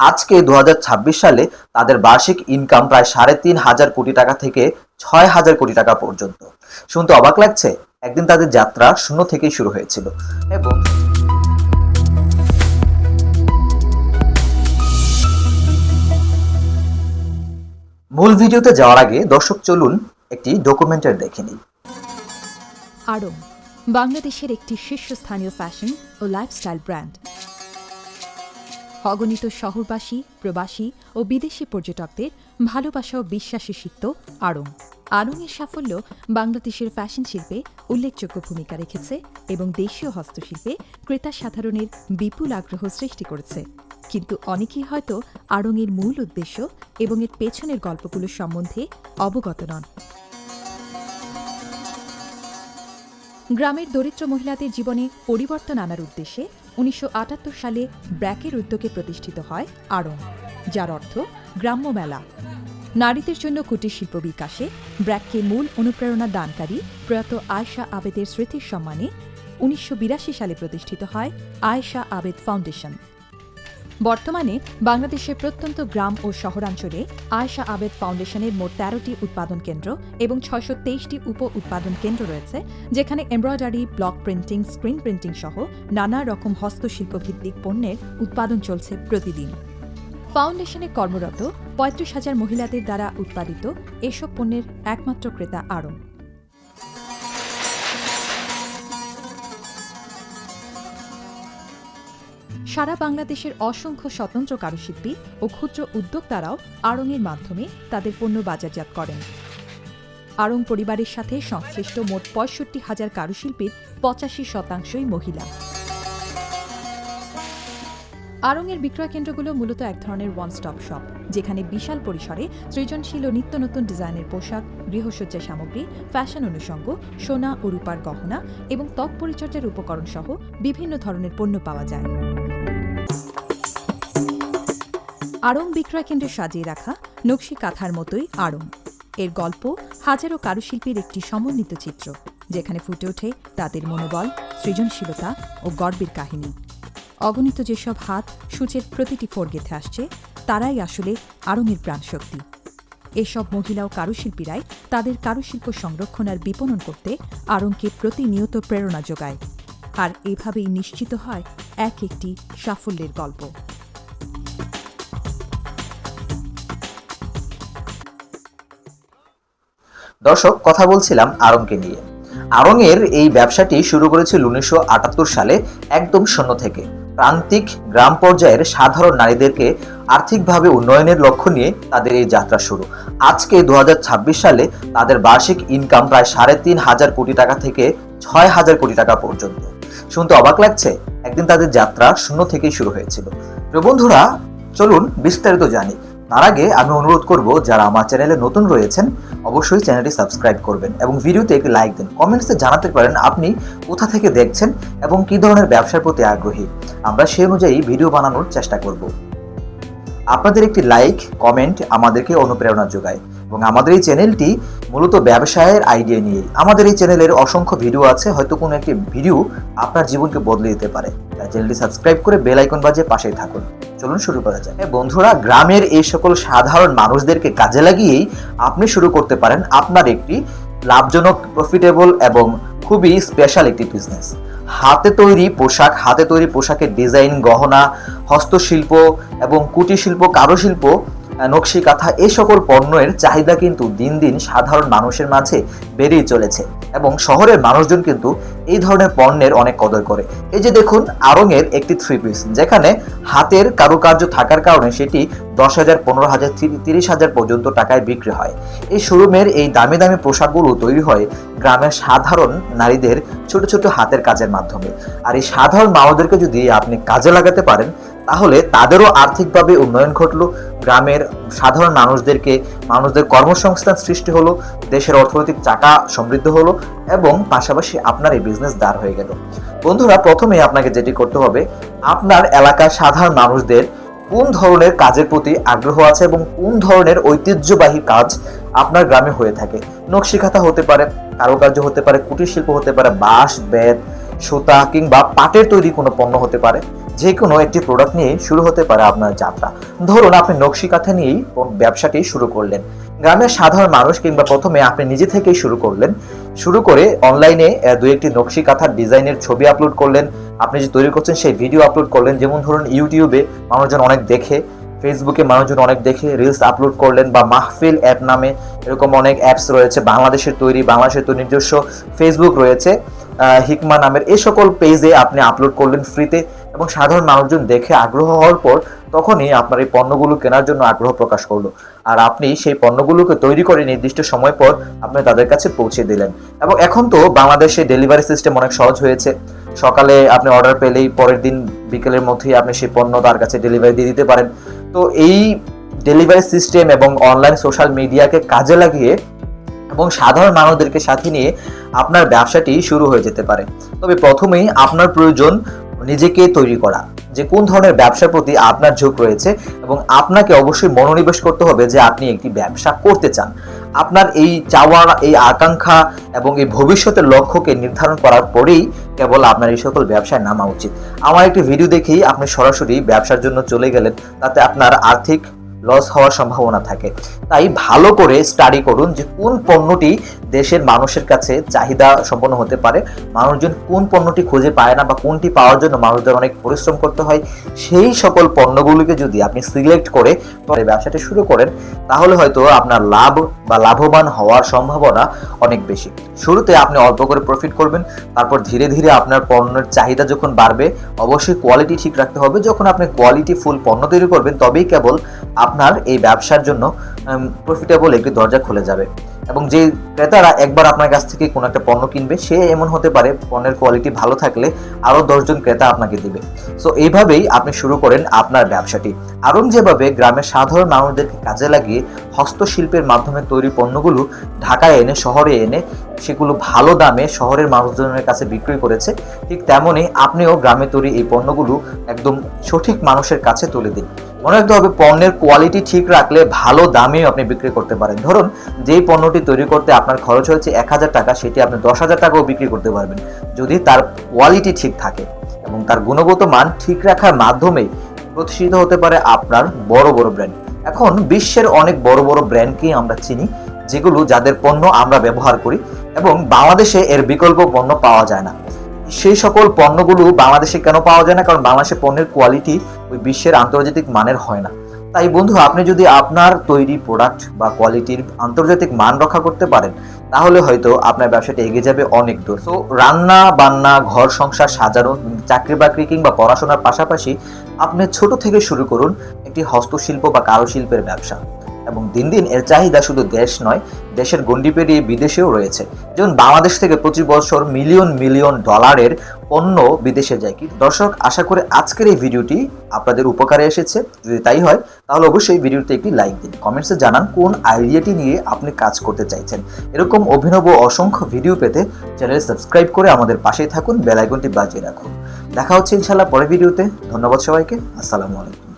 আজকে ২০২৬ সালে তাদের বার্ষিক ইনকাম প্রায় ৩,৫০০ কোটি টাকা থেকে ৬,০০০ কোটি টাকা পর্যন্ত। শুনতে অবাক লাগছে? একদিন তাদের যাত্রা শূন্য থেকেই শুরু হয়েছিল এবং মূল ভিডিওতে যাওয়ার আগে দর্শক চলুন একটি ডকুমেন্টারি দেখে নিই। আড়ং বাংলাদেশের একটি শীর্ষস্থানীয় ফ্যাশন ও লাইফস্টাইল ব্র্যান্ড। অগণিত শহরবাসী, প্রবাসী ও বিদেশি পর্যটকদের ভালোবাসা ও বিশ্বাসে সিক্ত আড়ং। আড়ংয়ের সাফল্য বাংলাদেশের ফ্যাশন শিল্পে উল্লেখযোগ্য ভূমিকা রেখেছে এবং দেশীয় হস্তশিল্পে ক্রেতা সাধারণের বিপুল আগ্রহ সৃষ্টি করেছে। কিন্তু অনেকেই হয়তো আড়ংয়ের মূল উদ্দেশ্য এবং এর পেছনের গল্পগুলো সম্বন্ধে অবগত নন। গ্রামের দরিদ্র মহিলাদের জীবনে পরিবর্তন আনার উদ্দেশ্যে ১৯৭৮ সালে ব্র্যাকের উদ্যোগে প্রতিষ্ঠিত হয় আড়ং, যার অর্থ গ্রাম্য মেলা। নারীদের জন্য কুটির শিল্প বিকাশে ব্র্যাককে মূল অনুপ্রেরণা দানকারী প্রয়াত আয়েশা আবেদের স্মৃতির সম্মানে ১৯৮২ সালে প্রতিষ্ঠিত হয় আয়েশা আবেদ ফাউন্ডেশন। বর্তমানে বাংলাদেশের প্রত্যন্ত গ্রাম ও শহরাঞ্চলে আয়েশা আবেদ ফাউন্ডেশনের মোট ১৩টি উৎপাদন কেন্দ্র এবং ৬২৩টি উপ উৎপাদন কেন্দ্র রয়েছে, যেখানে embroidery, block printing, screen printing সহ নানা রকম হস্তশিল্প ভিত্তিক পণ্যের উৎপাদন চলছে প্রতিদিন। ফাউন্ডেশনে কর্মরত ৩৫,০০০ মহিলাদের দ্বারা উৎপাদিত এসব পণ্যের একমাত্র ক্রেতা আড়ং। সারা বাংলাদেশের অসংখ্য স্বতন্ত্র কারুশিল্পী ও ক্ষুদ্র উদ্যোক্তারাও আড়ংয়ের মাধ্যমে তাদের পণ্য বাজারজাত করেন। আড়ং পরিবারের সাথে সংশ্লিষ্ট মোট ৬৫,০০০ কারুশিল্পীর ৮৫% মহিলা। আড়ংয়ের বিক্রয় কেন্দ্রগুলো মূলত এক ধরনের ওয়ান স্টপ শপ, যেখানে বিশাল পরিসরে সৃজনশীল ও নিত্য নতুন ডিজাইনের পোশাক, গৃহসজ্জা সামগ্রী, ফ্যাশন অনুষঙ্গ, সোনা ও রূপার গহনা এবং ত্বক পরিচর্যার উপকরণ সহ বিভিন্ন ধরনের পণ্য পাওয়া যায়। আড়ং বিক্রয় কেন্দ্রে সাজিয়ে রাখা নকশি কাঁথার মতোই আড়ং। এর গল্প হাজারো কারুশিল্পীর একটি সমন্বিত চিত্র, যেখানে ফুটে ওঠে তাদের মনোবল, সৃজনশীলতা ও গর্বের কাহিনী। অগণিত যেসব হাত সূচের প্রতিটি ফোর গেঁথে আসছে, তারাই আসলে আড়ংয়ের প্রাণশক্তি। এসব মহিলা ও কারুশিল্পীরাই তাদের কারুশিল্প সংরক্ষণ আর বিপণন করতে আড়ংকে প্রতিনিয়ত প্রেরণা যোগায়, আর এভাবেই নিশ্চিত হয় এক একটি সাফল্যের গল্প। দর্শক, কথা বলছিলাম আড়ংকে নিয়ে। আড়ংয়ের এই ব্যবসাটি শুরু করেছিল ১৯৭৮ সালে একদম শূন্য থেকে। প্রান্তিক গ্রাম পর্যায়ের সাধারণ নারীদেরকে আর্থিকভাবে উন্নয়নের লক্ষ্য নিয়ে তাদের এই যাত্রা শুরু। আজকে ২০২৬ সালে তাদের বার্ষিক ইনকাম প্রায় ৩,৫০০ কোটি টাকা থেকে ৬,০০০ কোটি টাকা পর্যন্ত। শুনতে অবাক লাগছে? একদিন তাদের যাত্রা শূন্য থেকেই শুরু হয়েছিল। প্রিয় বন্ধুরা, চলুন বিস্তারিত জানি। তার আগে আমি অনুরোধ করব, যারা আমার চ্যানেলে নতুন রয়েছেন অবশ্যই চ্যানেলটি সাবস্ক্রাইব করবেন এবং ভিডিওতে একটি লাইক দেন। কমেন্টসে জানাতে পারেন আপনি কোথা থেকে দেখছেন এবং কী ধরনের ব্যবসার প্রতি আগ্রহী। আমরা সেই অনুযায়ী ভিডিও বানানোর চেষ্টা করব। আপনাদের একটি লাইক, কমেন্ট আমাদেরকে অনুপ্রেরণা যোগায় এবং আমাদের এই চ্যানেলটি মূলত ব্যবসায়ের আইডিয়া নিয়ে। আমাদের এই চ্যানেলের অসংখ্য ভিডিও আছে, হয়তো কোনো একটি ভিডিও আপনার জীবনকে বদলে দিতে পারে। তাই চ্যানেলটি সাবস্ক্রাইব করে বেল আইকন বাজিয়ে পাশেই থাকুন। চলুন শুরু করা যাক। বন্ধুরা, গ্রামের এই সকল সাধারণ মানুষদেরকে কাজে লাগিয়েই আপনি শুরু করতে পারেন আপনার একটি লাভজনক, প্রফিটেবল এবং খুবই স্পেশাল একটি বিজনেস। হাতে তৈরি পোশাক, হাতে তৈরি পোশাকের ডিজাইন, গহনা, হস্তশিল্প এবং কুটির শিল্প, কারুশিল্প, নকশি কাঁথা, এই সকল পণ্যের চাহিদা কিন্তু দিন দিন সাধারণ মানুষের মাঝে বেড়েই চলেছে এবং শহরের মানুষজন কিন্তু এই ধরনের পণ্যের অনেক কদর করে। এই যে দেখুন, আড়ংয়ের একটি 3 পিস, যেখানে হাতের কারুকার্য থাকার কারণে সেটি ১০,০০০, ১৫,০০০, ৩০,০০০ পর্যন্ত টাকায় বিক্রি হয়। এই শোরুমের এই দামি দামি পোশাকগুলো তৈরি হয় গ্রামের সাধারণ নারীদের ছোট ছোট হাতের কাজের মাধ্যমে। আর এই সাধারণ মানুষদেরকে যদি আপনি কাজে লাগাতে পারেন, তাহলে তাদেরও আর্থিকভাবে উন্নয়ন ঘটলো, গ্রামের সাধারণ মানুষদের কর্মসংস্থান সৃষ্টি হলো, দেশের অর্থনৈতিক চাকা সমৃদ্ধ হলো এবং পাশাপাশি আপনার এই বিজনেস দাঁড় হয়ে গেল। বন্ধুরা, প্রথমে আপনাকে যেটি করতে হবে, আপনার এলাকার সাধারণ মানুষদের কোন ধরনের কাজের প্রতি আগ্রহ আছে এবং কোন ধরনের ঐতিহ্যবাহী কাজ আপনার গ্রামে হয়ে থাকে। নকশি কাঁথা হতে পারে, কারুকার্য হতে পারে, কুটির শিল্প হতে পারে, বাঁশ, বেত, সুতা কিংবা পাটের তৈরি কোনো পণ্য হতে পারে। যে কোনো একটি প্রোডাক্ট নিয়ে শুরু হতে পারে আপনার যাত্রা। ধরুন আপনি নকশি কাঁথা নিয়েই ব্যবসাটি শুরু করলেন। গ্রামের সাধারণ মানুষ কিংবা প্রথমে আপনি নিজে থেকেই শুরু করলেন, শুরু করে অনলাইনে দুই একটি নকশি কাঁথার ডিজাইনের ছবি আপলোড করলেন, আপনি যে তৈরি করছেন সেই ভিডিও আপলোড করলেন। যেমন ধরুন ইউটিউবে মানুষজন অনেক দেখে, ফেসবুকে মানুষজন অনেক দেখে রিলস আপলোড করলেন, বা মাহফিল অ্যাপ নামে এরকম অনেক অ্যাপস রয়েছে, বাংলাদেশের তৈরি নিজস্ব ফেসবুক রয়েছে, হিকমা নামের এই সকল পেজে আপনি আপলোড করলেন ফ্রিতে, এবং সাধারণ মানুষজন দেখে আগ্রহ হওয়ার পর তখনই আপনার এই পণ্যগুলো কেনার জন্য আগ্রহ প্রকাশ করলো, আর আপনি সেই পণ্যগুলোকে তৈরি করে নির্দিষ্ট সময় পর আপনি তাদের কাছে পৌঁছে দিলেন। এবং এখন তো বাংলাদেশে ডেলিভারি সিস্টেম অনেক সহজ হয়েছে। সকালে আপনি অর্ডার পেলেই পরের দিন বিকেলের মধ্যেই আপনি সেই পণ্য তার কাছে ডেলিভারি দিয়ে দিতে পারেন। তো এই ডেলিভারি সিস্টেম এবং অনলাইন সোশ্যাল মিডিয়াকে কাজে লাগিয়ে এবং সাধারণ মানুষদেরকে সাথে নিয়ে আপনার ব্যবসাটি শুরু হয়ে যেতে পারে। তবে প্রথমেই আপনার প্রয়োজন নিজেকে তৈরি করা, যে কোন ধরনের ব্যবসার প্রতি আপনার ঝোঁক রয়েছে, এবং আপনাকে অবশ্যই মনোনিবেশ করতে হবে যে আপনি একটি ব্যবসা করতে চান। আপনার এই চাওয়া, এই আকাঙ্ক্ষা এবং এই ভবিষ্যতের লক্ষ্যকে নির্ধারণ করার পরেই কেবল আপনার এই সকল ব্যবসায় নামা উচিত। আমার একটি ভিডিও দেখেই আপনি সরাসরি ব্যবসার জন্য চলে গেলেন, তাতে আপনার আর্থিক লস হওয়ার সম্ভাবনা থাকে। তাই ভালো করে স্টাডি করুন যে কোন পণ্যটি দেশের মানুষের কাছে চাহিদা সম্পন্ন হতে পারে, মানুষজন কোন পণ্যটি খুঁজে পায় না, বা কোনটি পাওয়ার জন্য মানুষদের অনেক পরিশ্রম করতে হয়, সেই সকল পণ্যগুলিকে যদি আপনি সিলেক্ট করে পরে ব্যবসাটি শুরু করেন, তাহলে হয়তো আপনার লাভ বা লাভবান হওয়ার সম্ভাবনা অনেক বেশি। শুরুতে আপনি অল্প করে প্রফিট করবেন, তারপর ধীরে ধীরে আপনার পণ্যের চাহিদা যখন বাড়বে, অবশ্যই কোয়ালিটি ঠিক রাখতে হবে। যখন আপনি কোয়ালিটি ফুল পণ্য তৈরি করবেন, তবেই কেবল আপনার এই ব্যবসার জন্য প্রফিটেবল একটি দরজা খুলে যাবে। এবং যে ক্রেতারা একবার আপনার কাছ থেকে কোনো একটা পণ্য কিনবে, সে এমন হতে পারে পণ্যের কোয়ালিটি ভালো থাকলে আরও 10 জন ক্রেতা আপনাকে দিবে। সো এইভাবেই আপনি শুরু করেন আপনার ব্যবসাটি। আরং যেভাবে গ্রামের সাধারণ মানুষদেরকে কাজে লাগিয়ে হস্তশিল্পের মাধ্যমে তৈরি পণ্যগুলো ঢাকায় এনে, শহরে এনে সেগুলো ভালো দামে শহরের মানুষজনের কাছে বিক্রি করেছে, ঠিক তেমনই আপনিও গ্রামে তৈরি এই পণ্যগুলো একদম সঠিক মানুষের কাছে তুলে দিন। মনে রাখতে হবে, পণ্যের কোয়ালিটি ঠিক রাখলে ভালো দামেও আপনি বিক্রি করতে পারেন। ধরুন যেই পণ্যটি তৈরি করতে আপনার খরচ হয়েছে 1000 টাকা, সেটি আপনি 10,000 টাকাও বিক্রি করতে পারবেন, যদি তার কোয়ালিটি ঠিক থাকে এবং তার গুণগত মান ঠিক রাখার মাধ্যমে প্রতিষ্ঠিত হতে পারে আপনার বড় বড় ব্র্যান্ড। এখন বিশ্বের অনেক বড় বড় ব্র্যান্ডকেই আমরা চিনি, যেগুলো যাদের পণ্য আমরা ব্যবহার করি, এবং বাংলাদেশে এর বিকল্প পণ্য পাওয়া যায় না। সেই সকল পণ্যগুলো বাংলাদেশে কেন পাওয়া যায় না? কারণ বাংলাদেশের পণ্যের কোয়ালিটি ওই বিশ্বের আন্তর্জাতিক মানের হয় না। তাই বন্ধু, আপনি যদি আপনার তৈরি প্রোডাক্ট বা কোয়ালিটির আন্তর্জাতিক মান রক্ষা করতে পারেন, তাহলে হয়তো আপনার ব্যবসাটা এগিয়ে যাবে অনেক দূর। তো রান্না বান্না, ঘর সংসার সাজানো, চাকরি বাকরি কিংবা পড়াশোনার পাশাপাশি আপনি ছোট থেকে শুরু করুন একটি হস্তশিল্প বা কারুশিল্পের ব্যবসা, এবং দিন দিন এর চাহিদা শুধু দেশ নয়, দেশের গণ্ডি পেরিয়ে বিদেশেও রয়েছে। যেমন বাংলাদেশ থেকে প্রতি বছর মিলিয়ন মিলিয়ন ডলারের পণ্য বিদেশে যায়। কি দর্শক, আশা করি আজকের এই ভিডিওটি আপনাদের উপকারে এসেছে। যদি তাই হয়, তাহলে অবশ্যই ভিডিওতে একটি লাইক দিন, কমেন্টসে জানান কোন আইডিয়াটি নিয়ে আপনি কাজ করতে চাইছেন। এরকম অভিনব অসংখ্য ভিডিও পেতে চ্যানেল সাবস্ক্রাইব করে আমাদের পাশেই থাকুন, বেল আইকনটি বাজিয়ে রাখুন। দেখা হচ্ছে ইনশাআল্লাহ পরের ভিডিওতে। ধন্যবাদ সবাইকে। আসসালামু আলাইকুম।